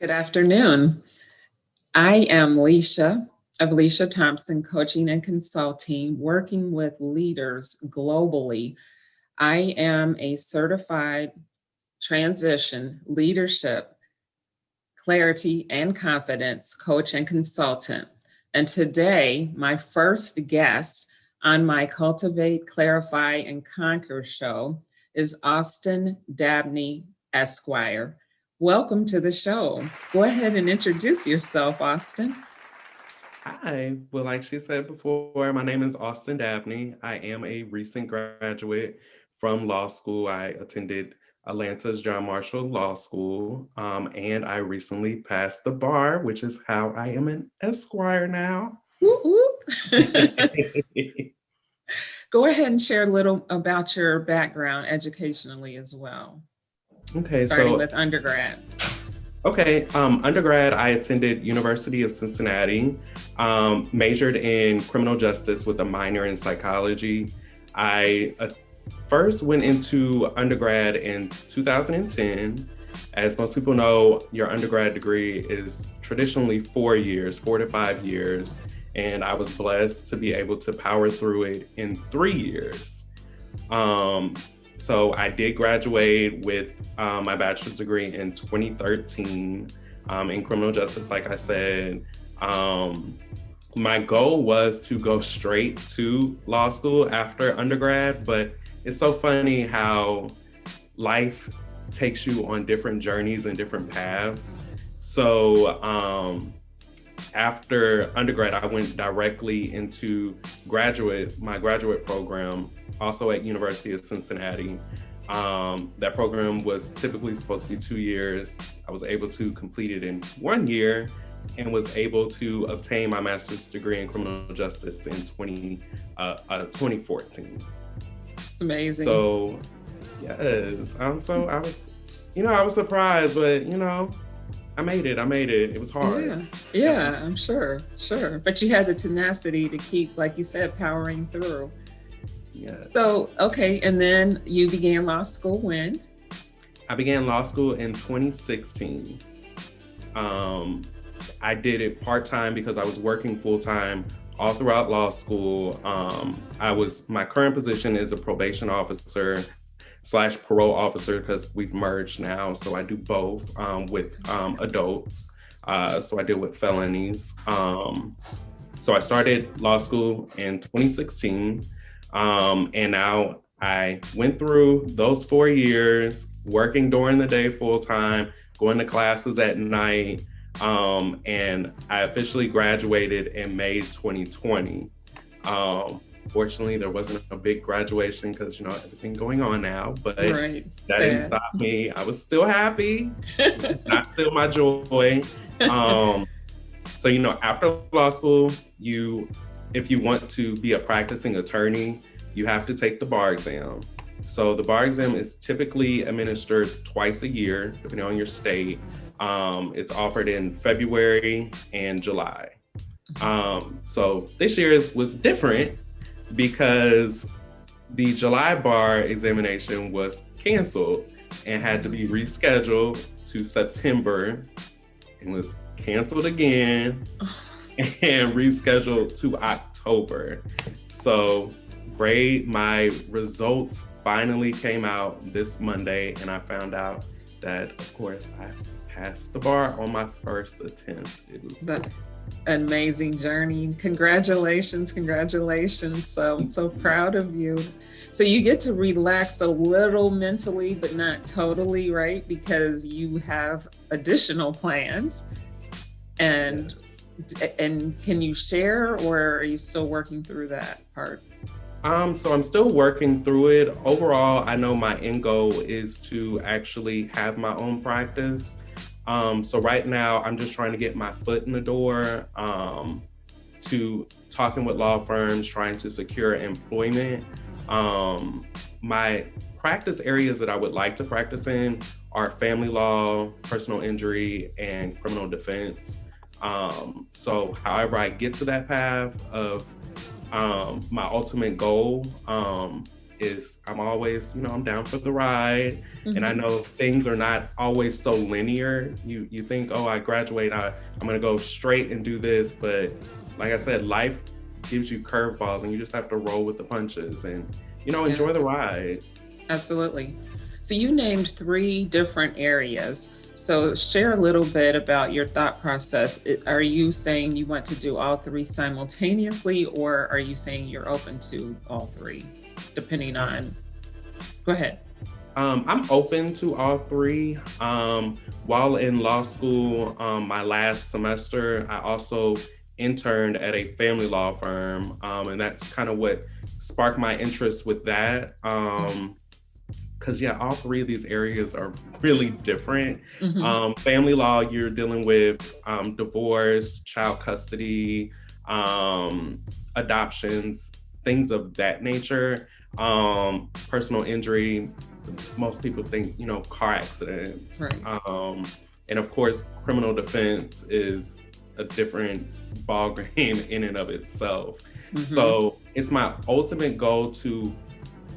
Good afternoon. I am Leisha of Leisha Thompson Coaching and Consulting, working with leaders globally. I am a certified transition leadership, clarity, and confidence coach and consultant. And today, my first guest on my Cultivate, Clarify, and Conquer show is Austin Dabney, Esquire. Welcome to the show. Go ahead and introduce yourself, Austin. Hi. Well, like she said before, my name is Austin Dabney. I am a recent graduate from law school. I attended Atlanta's John Marshall Law School, and I recently passed the bar, which is how I am an Esquire now. Whoop, whoop. Go ahead and share a little about your background educationally as well, Okay, starting so with undergrad. Undergrad, I attended University of Cincinnati, majored in criminal justice with a minor in psychology. I first went into undergrad in 2010. As most people know, your undergrad degree is traditionally 4 years, 4 to 5 years, and I was blessed to be able to power through it in 3 years. So I did graduate with my bachelor's degree in 2013 in criminal justice, like I said. My goal was to go straight to law school after undergrad, but it's so funny how life takes you on different journeys and different paths. So after undergrad, I went directly into my graduate program, also at University of Cincinnati. That program was typically supposed to be 2 years. I was able to complete it in 1 year and was able to obtain my master's degree in criminal justice in 2014. It's amazing. So, yes. So I was surprised, but I made it. It was hard. Yeah, I'm sure. But you had the tenacity to keep, like you said, powering through. Yes. So, okay. And then you began law school when? I began law school in 2016. I did it part-time because I was working full-time all throughout law school. My current position is a probation officer / parole officer because we've merged now. So I do both with adults. So I deal with felonies. So I started law school in 2016. And now I went through those 4 years, working during the day full time, going to classes at night. And I officially graduated in May 2020. Fortunately, there wasn't a big graduation because, everything going on now, but right. That didn't stop me. I was still happy, not still my joy. So, after law school, if you want to be a practicing attorney, you have to take the bar exam. So the bar exam is typically administered twice a year, depending on your state. It's offered in February and July. So this year was different because the July bar examination was canceled and had to be rescheduled to September and was canceled again and rescheduled to October. So my results finally came out this Monday, and I found out that, of course, I passed the bar on my first attempt. It was an amazing journey. Congratulations. So I'm so proud of you. So you get to relax a little mentally, but not totally, right? Because you have additional plans. And yes. And can you share, or are you still working through that part? So I'm still working through it. Overall, I know my end goal is to actually have my own practice. So right now, I'm just trying to get my foot in the door, to talking with law firms, trying to secure employment. My practice areas that I would like to practice in are family law, personal injury, and criminal defense. So however I get to that path of my ultimate goal is I'm always, I'm down for the ride. And I Mhm. know things are not always so linear. You think, oh, I graduate, I'm gonna go straight and do this. But like I said, life gives you curveballs and you just have to roll with the punches and, enjoy the Yes, ride. absolutely. So you named three different areas. So share a little bit about your thought process. Are you saying you want to do all three simultaneously, or are you saying you're open to all three, depending on? Go ahead. I'm open to all three. While in law school, my last semester, I also interned at a family law firm, and that's kind of what sparked my interest with that. Because yeah, all three of these areas are really different. Mm-hmm. Family law, you're dealing with divorce, child custody, adoptions, things of that nature. Personal injury, most people think, car accidents. Right. And of course, criminal defense is a different ball game in and of itself. Mm-hmm. So it's my ultimate goal to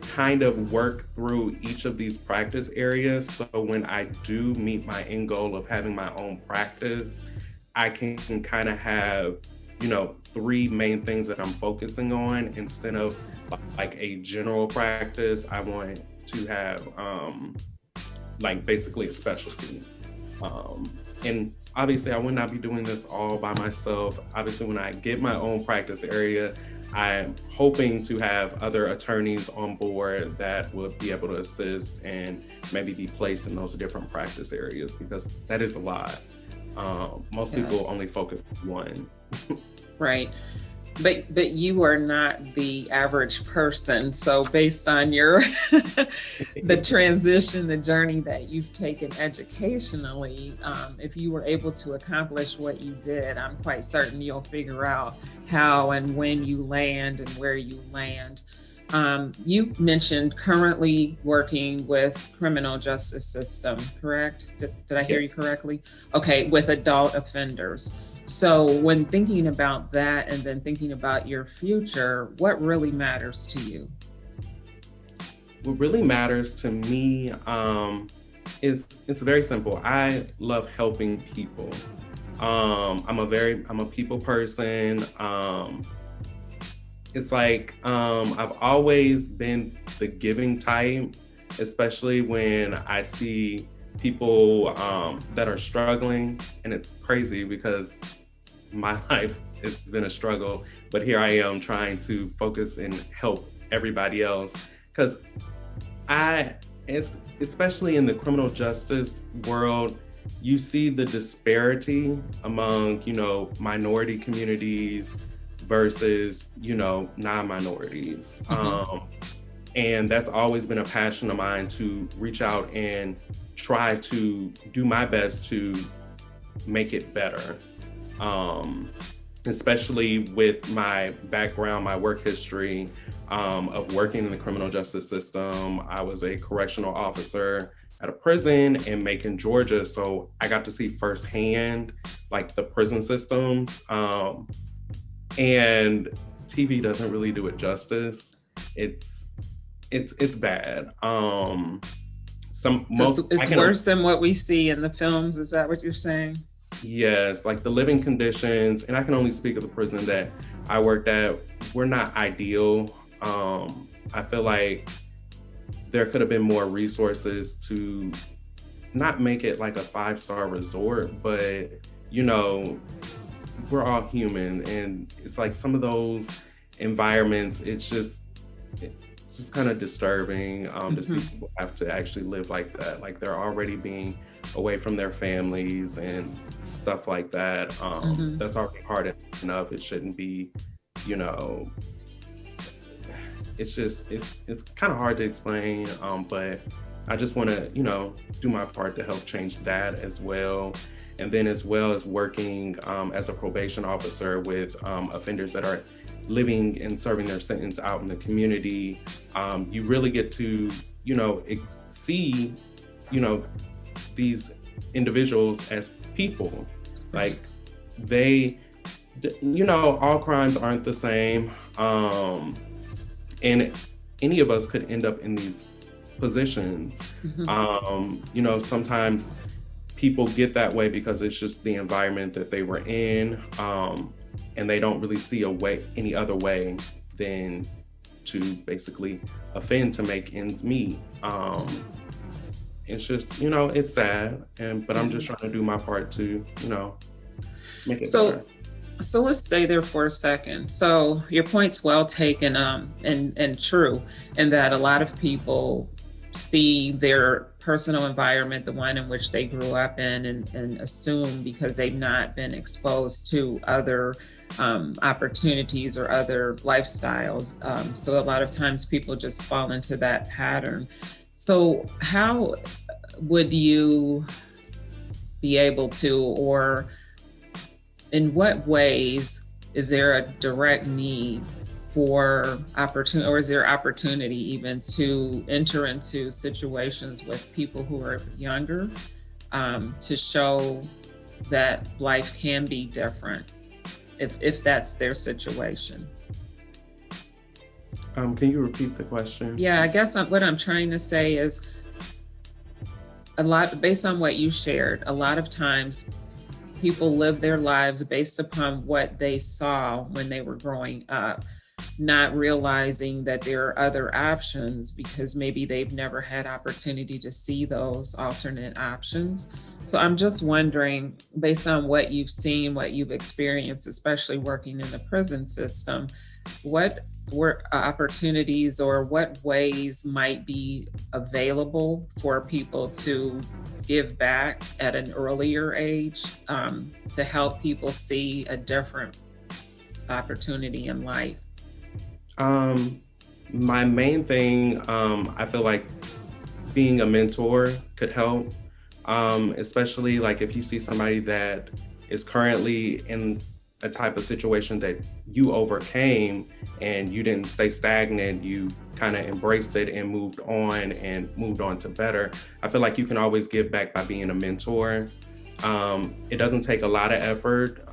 kind of work through each of these practice areas. So when I do meet my end goal of having my own practice, I can kind of have, three main things that I'm focusing on instead of like a general practice. I want to have like basically a specialty. And obviously I would not be doing this all by myself. Obviously, when I get my own practice area, I'm hoping to have other attorneys on board that will be able to assist and maybe be placed in those different practice areas, because that is a lot. Most people Yes. only focus on one. Right. But you are not the average person. So based on your the transition, the journey that you've taken educationally, if you were able to accomplish what you did, I'm quite certain you'll figure out how and when you land and where you land. You mentioned currently working with criminal justice system, correct? Did I Yeah. hear you correctly? Okay, with adult offenders. So when thinking about that and then thinking about your future, what really matters to you? What really matters to me is it's very simple. I love helping people. I'm a people person. It's like I've always been the giving type, especially when I see people that are struggling, and it's crazy because my life has been a struggle, but here I am trying to focus and help everybody else. Because it's especially in the criminal justice world, you see the disparity among, minority communities versus, non-minorities. Mm-hmm. And that's always been a passion of mine, to reach out and try to do my best to make it better. Especially with my background, my work history of working in the criminal justice system. I was a correctional officer at a prison in Macon, Georgia. So I got to see firsthand like the prison systems. And TV doesn't really do it justice. It's bad. Some So most I it's can worse than what we see in the films. Is that what you're saying? Yes, like the living conditions, and I can only speak of the prison that I worked at, were not ideal. I feel like there could have been more resources to not make it like a five-star resort, but we're all human, and it's like some of those environments, it's just kind of disturbing to see Mm-hmm. people have to actually live like that. Like they're already being away from their families and stuff like that. Mm-hmm. That's already hard enough. It shouldn't be, you know, it's kind of hard to explain. But I just want to, do my part to help change that as well. And then as well as working as a probation officer with offenders that are living and serving their sentence out in the community, you really get to, see, these individuals as people. Like all crimes aren't the same. And any of us could end up in these positions. You know, sometimes people get that way because it's just the environment that they were in, and they don't really see any other way than to basically offend to make ends meet. It's just, you know, it's sad, but I'm just trying to do my part to, you know, make it better. So let's stay there for a second. So your point's well taken, and true, in that a lot of people see their personal environment, the one in which they grew up in, and assume because they've not been exposed to other opportunities or other lifestyles. So a lot of times people just fall into that pattern. So how would you be able to, or in what ways is there a direct need for opportunity, or is there opportunity even to enter into situations with people who are younger, to show that life can be different if that's their situation? Can you repeat the question? Yeah, I guess what I'm trying to say is, a lot, based on what you shared, a lot of times people live their lives based upon what they saw when they were growing up, not realizing that there are other options because maybe they've never had opportunity to see those alternate options. So I'm just wondering, based on what you've seen, what you've experienced, especially working in the prison system, what were opportunities or what ways might be available for people to give back at an earlier age, to help people see a different opportunity in life? My main thing, I feel like being a mentor could help, especially like if you see somebody that is currently in a type of situation that you overcame and you didn't stay stagnant, you kind of embraced it and moved on to better. I feel like you can always give back by being a mentor. It doesn't take a lot of effort.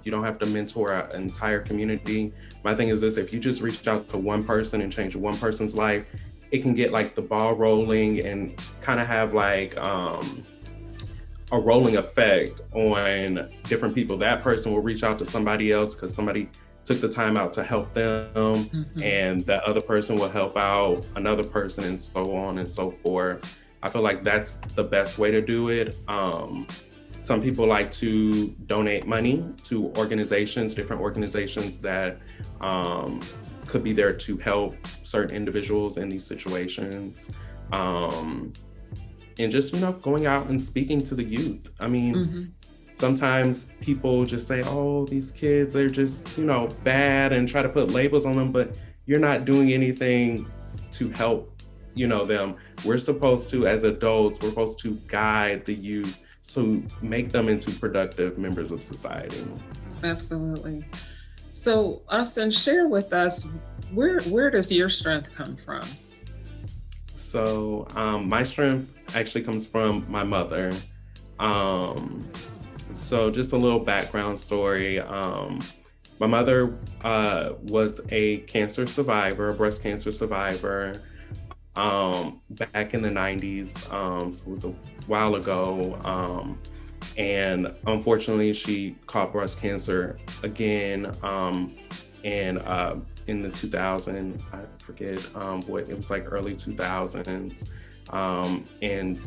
You don't have to mentor an entire community. My thing is this: if you just reach out to one person and change one person's life, it can get like the ball rolling and kind of have like a rolling effect on different people. That person will reach out to somebody else because somebody took the time out to help them, and that other person will help out another person, and so on and so forth. I feel like that's the best way to do it. Some people like to donate money to organizations, different organizations that could be there to help certain individuals in these situations. And just, you know, going out and speaking to the youth. I mean, sometimes people just say, oh, these kids, they're just, you know, bad, and try to put labels on them, but you're not doing anything to help, you know, them. We're supposed to, as adults, we're supposed to guide the youth to make them into productive members of society. Absolutely. So, Austin, share with us, where does your strength come from? So my strength actually comes from my mother. So just a little background story. My mother was a cancer survivor, a breast cancer survivor, back in the 90s. So it was a while ago. And unfortunately, she caught breast cancer again. And in the 2000s, I forget what, it was like early 2000s. And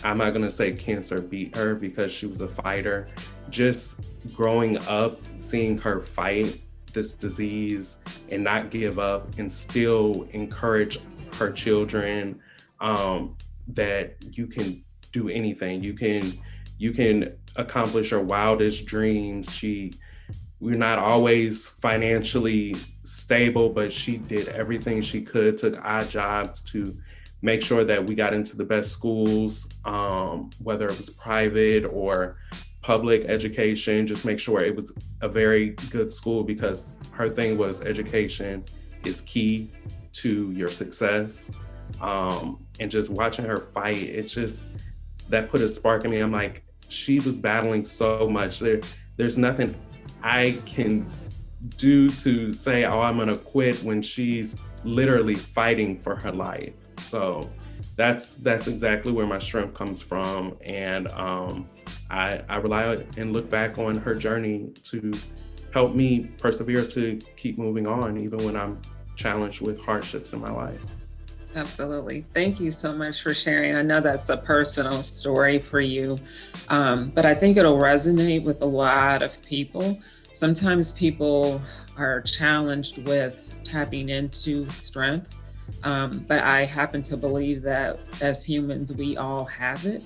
I'm not gonna say cancer beat her because she was a fighter. Just growing up, seeing her fight this disease and not give up and still encourage her children, that you can do anything. You can accomplish your wildest dreams. We're not always financially stable, but she did everything she could, took odd jobs to make sure that we got into the best schools, whether it was private or public education, just make sure it was a very good school, because her thing was education is key to your success. And just watching her fight, that put a spark in me. I'm like, she was battling so much. There's nothing I can do to say, oh, I'm gonna quit when she's literally fighting for her life. So that's exactly where my strength comes from. And I rely on and look back on her journey to help me persevere to keep moving on, even when I'm challenged with hardships in my life. Absolutely. Thank you so much for sharing. I know that's a personal story for you, but I think it'll resonate with a lot of people. Sometimes people are challenged with tapping into strength, but I happen to believe that as humans, we all have it.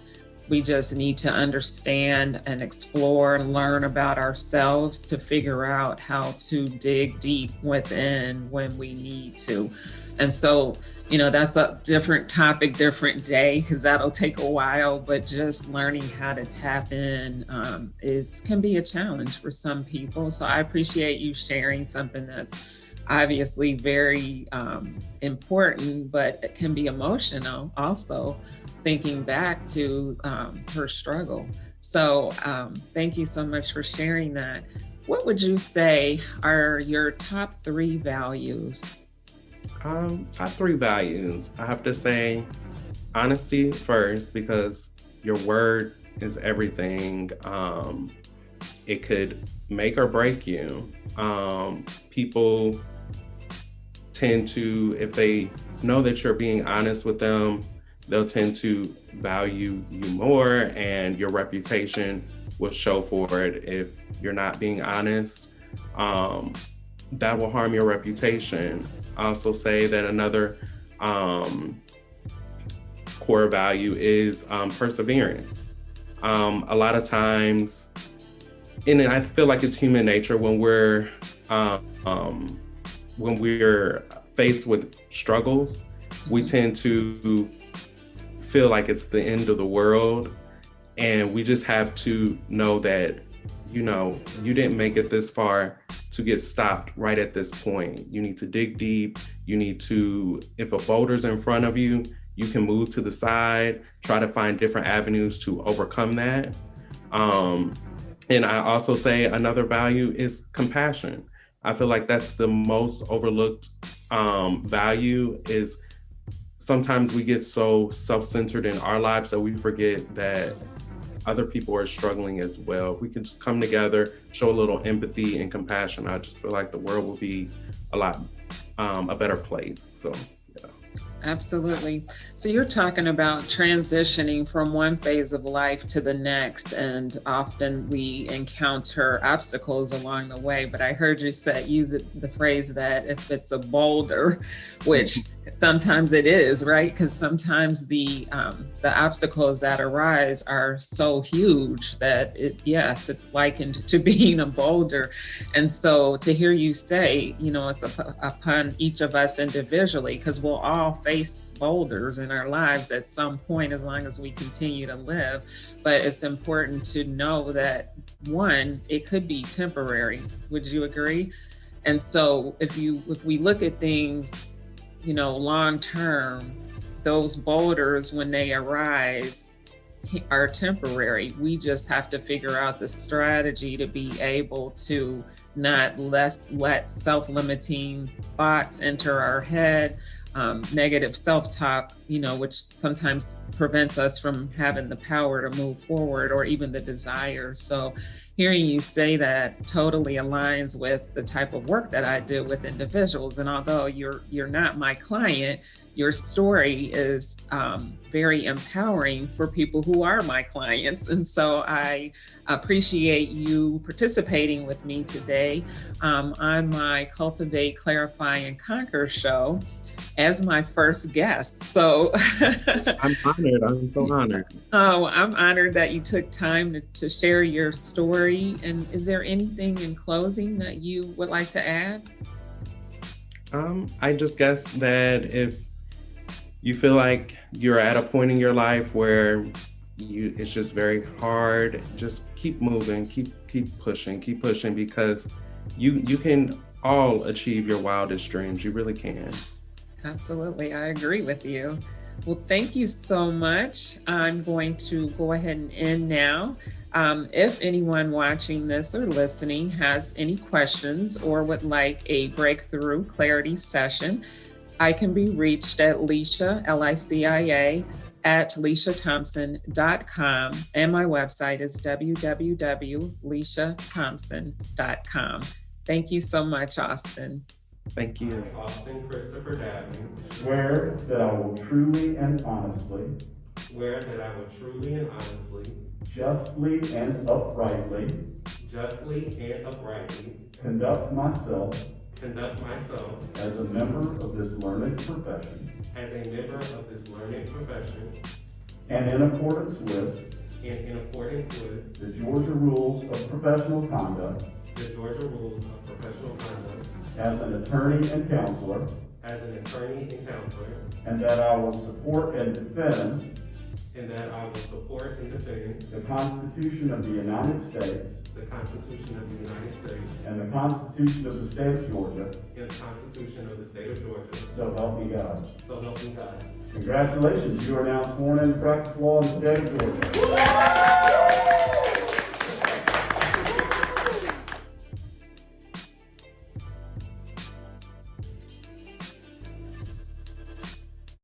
We just need to understand and explore and learn about ourselves to figure out how to dig deep within when we need to. And so, that's a different topic, different day, because that'll take a while, but just learning how to tap in can be a challenge for some people. So I appreciate you sharing something that's obviously very important, but it can be emotional also, thinking back to her struggle. So thank you so much for sharing that. What would you say are your top 3 values? Top 3 values. I have to say honesty first, because your word is everything. It could make or break you. People tend to, if they know that you're being honest with them, they'll tend to value you more, and your reputation will show for it. If you're not being honest, that will harm your reputation. I also say that another core value is perseverance. A lot of times, and I feel like it's human nature when we're faced with struggles, we tend to feel like it's the end of the world, and we just have to know that you didn't make it this far to get stopped right at this point. You need to dig deep. You need to, if a boulder's in front of you, you can move to the side, try to find different avenues to overcome that. And I also say another value is compassion. I feel like that's the most overlooked value. Is sometimes we get so self-centered in our lives that we forget that other people are struggling as well. If we can just come together, show a little empathy and compassion, I just feel like the world will be a better place. So, yeah. Absolutely. So you're talking about transitioning from one phase of life to the next, and often we encounter obstacles along the way. But I heard you use the phrase that if it's a boulder, which sometimes it is, right? Because sometimes the obstacles that arise are so huge that it's likened to being a boulder. And so to hear you say, it's upon each of us individually, because we'll all face boulders in our lives at some point as long as we continue to live. But it's important to know that, one, it could be temporary. Would you agree? And so if we look at things, long term, those boulders, when they arise, are temporary. We just have to figure out the strategy to be able to not let self-limiting thoughts enter our head, negative self-talk, which sometimes prevents us from having the power to move forward, or even the desire. So hearing you say that totally aligns with the type of work that I do with individuals. And although you're not my client, your story is very empowering for people who are my clients. And so I appreciate you participating with me today on my Cultivate, Clarify, and Conquer show as my first guest. So I'm honored. I'm so honored. Oh, I'm honored that you took time to share your story. And is there anything in closing that you would like to add? I just guess that if you feel like you're at a point in your life where it's just very hard, just keep moving, keep pushing, because you can all achieve your wildest dreams. You really can. Absolutely. I agree with you. Well, thank you so much. I'm going to go ahead and end now. If anyone watching this or listening has any questions or would like a breakthrough clarity session, I can be reached at Licia, Licia, at LiciaThompson.com, and my website is www.liciathompson.com. Thank you so much, Austin. Thank you. Austin Christopher Dabney. Swear that I will truly and honestly, Swear that I will truly and honestly, justly and uprightly conduct myself as a member of this learned profession and in accordance with the Georgia Rules of Professional Conduct as an attorney and counselor, and that I will support and defend the Constitution of the United States and the Constitution of the State of Georgia. So help me God. Congratulations, you are now sworn in to practice law in the state of Georgia.